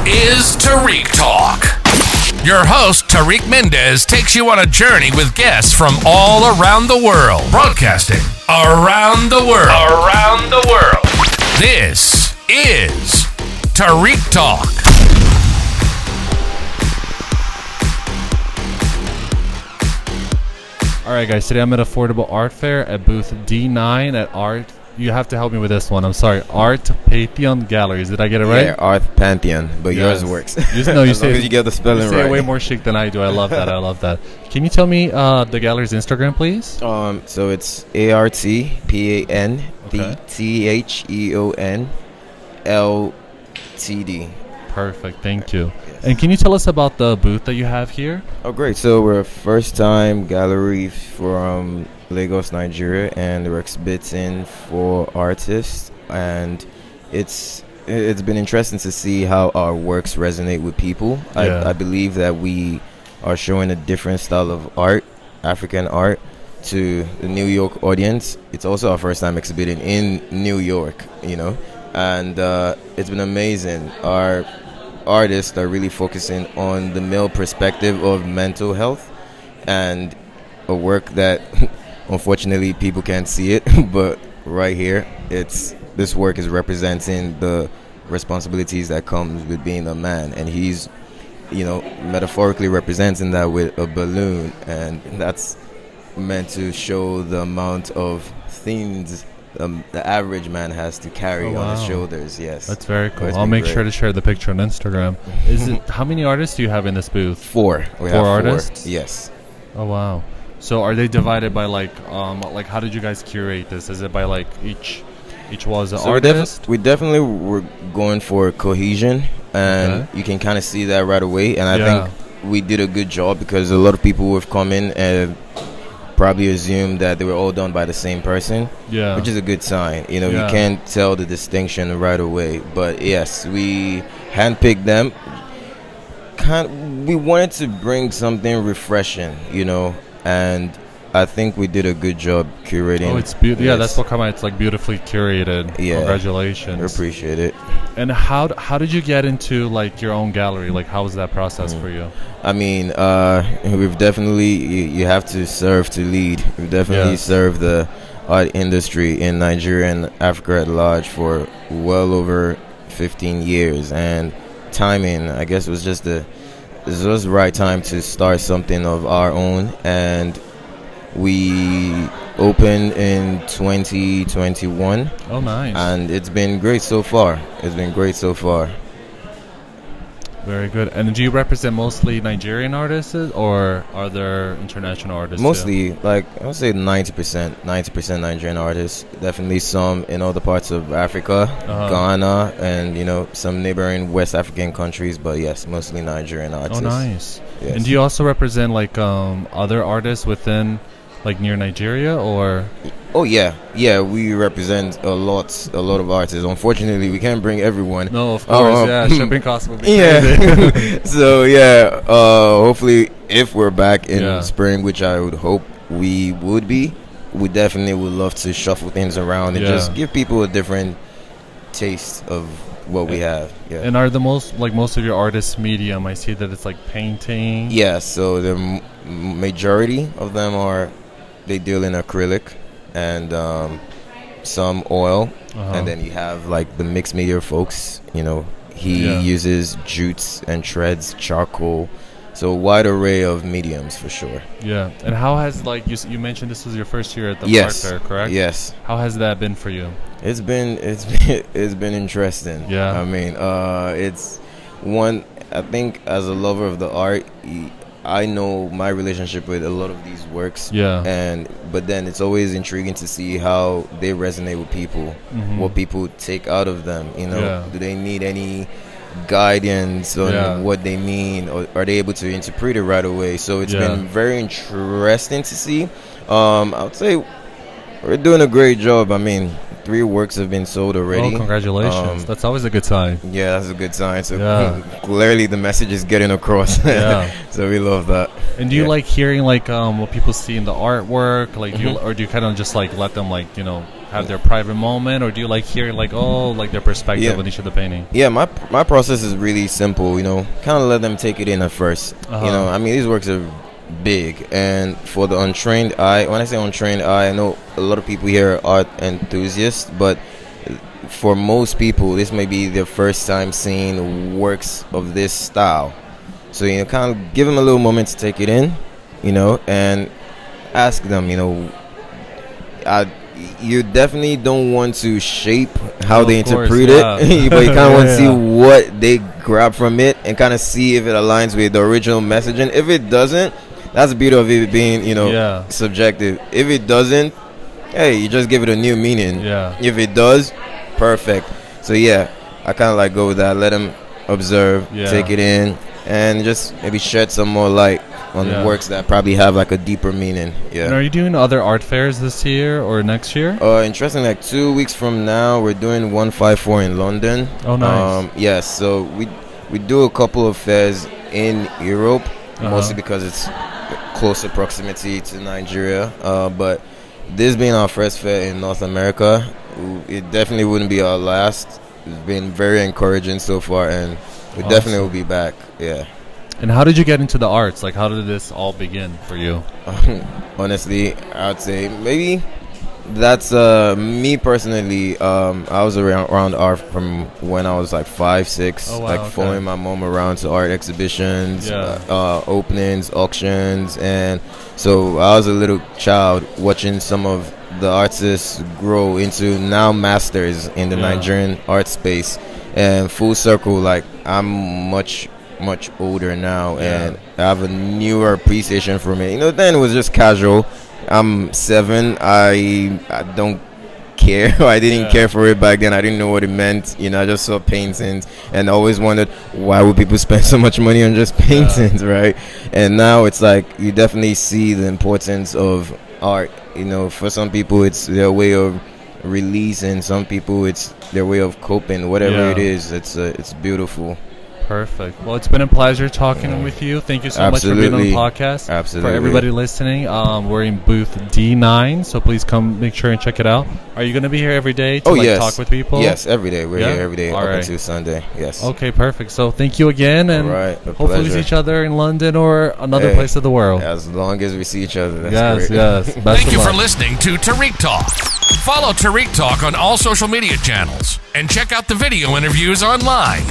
is Tarik Talk. Your host, Tarik Mendez, takes you on a journey with guests from all around the world. Broadcasting around the world. Around the world. This is Tarik Talk. All right, guys. Today I'm at Affordable Art Fair at booth D9 at Art. You have to help me with this one. I'm sorry. Art Pantheon Galleries. Did I get it right? Yeah, Art Pantheon, but yours works. You say you get the spelling you say right. it way more chic than I do. I love that. I love that. Can you tell me the gallery's Instagram, please? So it's ARTPANTHEONLTD. Perfect. Thank you. Yes. And can you tell us about the booth that you have here? Oh, great. So we're a first-time gallery from Lagos, Nigeria, and we're exhibiting for artists. And it's been interesting to see how our works resonate with people. Yeah. I believe that we are showing a different style of art, African art, to the New York audience. It's also our first time exhibiting in New York, and it's been amazing. Our artists are really focusing on the male perspective of mental health, and a work that unfortunately people can't see it, but right here, this work is representing the responsibilities that comes with being a man, and he's metaphorically representing that with a balloon, and that's meant to show the amount of things the average man has to carry on his shoulders. Yes, that's very cool. It's I'll make great. sure to share the picture on Instagram. How many artists do you have in this booth? Four. We Four have artists? Yes. Oh wow. So are they divided by like how did you guys curate this? Is it by like each wall is an artist? We definitely were going for cohesion, and you can kind of see that right away, and I think we did a good job, because a lot of people who have come in and probably assumed that they were all done by the same person, which is a good sign. You can't tell the distinction right away, but yes, we handpicked them. We wanted to bring something refreshing, and I think we did a good job curating. Oh, it's beautiful. Yeah, that's what come out. It's like beautifully curated. Yeah. Congratulations. I appreciate it. And how did you get into like your own gallery? Like, how was that process for you? I mean, we've definitely, you have to serve to lead. We've definitely served the art industry in Nigeria and Africa at large for well over 15 years. And timing, I guess, was just this was the right time to start something of our own. And we opened in 2021. Oh, nice. And it's been great so far. Very good. And do you represent mostly Nigerian artists, or are there international artists? Mostly, I would say 90% Nigerian artists. Definitely some in other parts of Africa, Ghana, and some neighboring West African countries. But yes, mostly Nigerian artists. Oh, nice. Yes. And do you also represent other artists within near Nigeria, or? Oh yeah, we represent a lot of artists. Unfortunately, we can't bring everyone. No, of course, shipping costs will be crazy. So hopefully, if we're back in spring, which I would hope we would be, we definitely would love to shuffle things around and just give people a different taste of what we have. Yeah. And are most of your artists medium? I see that it's like painting. Yeah, so the majority of them they deal in acrylic and some oil, and then you have the mixed media folks. He uses jutes and shreds, charcoal, so a wide array of mediums for sure. Yeah. And how has you mentioned this was your first year at the art fair, correct? Yes. How has that been for you? It's been interesting. Yeah. I mean, it's one. I think as a lover of the art, I know my relationship with a lot of these works. Yeah. But then it's always intriguing to see how they resonate with people, what people take out of them. Do they need any guidance on what they mean, or are they able to interpret it right away? So it's been very interesting to see. I would say we're doing a great job. I mean, 3 works have been sold already. Oh, congratulations. That's always a good sign. Yeah, that's a good sign. So clearly the message is getting across. So we love that. And do you like hearing what people see in the artwork? Do you, or do you kind of just let them have their private moment, or do you like hearing like their perspective on each of the painting? Yeah, my process is really simple. Kind of let them take it in at first. I mean, these works are big, and for the untrained eye, when I say untrained eye, I know a lot of people here are art enthusiasts, but for most people, this may be their first time seeing works of this style. So, kind of give them a little moment to take it in, and ask them, you definitely don't want to shape how they interpret it, but you kind of want to see what they grab from it and kind of see if it aligns with the original messaging. If it doesn't, that's the beauty of it being, subjective. If it doesn't, hey, you just give it a new meaning. If it does, perfect. So I kind of like go with that. Let them observe, take it in, and just maybe shed some more light on works that probably have like a deeper meaning. And are you doing other art fairs this year or next year? Interesting. Like 2 weeks from now, we're doing 154 in London. Oh, nice. Yes. So we do a couple of fairs in Europe, mostly because it's closer proximity to Nigeria. But this being our first fair in North America, it definitely wouldn't be our last. It's been very encouraging so far, and we definitely will be back. Yeah. And how did you get into the arts? Like, how did this all begin for you? Honestly, I would say maybe that's me personally. I was around art from when I was like 5, 6, following my mom around to art exhibitions, openings, auctions, and so I was a little child watching some of the artists grow into now masters in the Nigerian art space, and full circle, like I'm much older now, and I have a newer appreciation for it. Then it was just casual. I'm 7. I don't care. I didn't care for it back then. I didn't know what it meant. I just saw paintings and always wondered, why would people spend so much money on just paintings, right? And now it's like you definitely see the importance of art. For some people it's their way of releasing. Some people it's their way of coping. Whatever it is, it's beautiful. Perfect. Well, it's been a pleasure talking with you. Thank you so much for being on the podcast. Absolutely. For everybody listening, we're in booth D9, so please come make sure and check it out. Are you going to be here every day to talk with people? Yes, every day. We're here every day up until Sunday. Yes. Okay, perfect. So thank you again, and hopefully we see each other in London or another place of the world. As long as we see each other, that's great. Yes. Thank you for listening to Tarik Talk. Follow Tarik Talk on all social media channels and check out the video interviews online.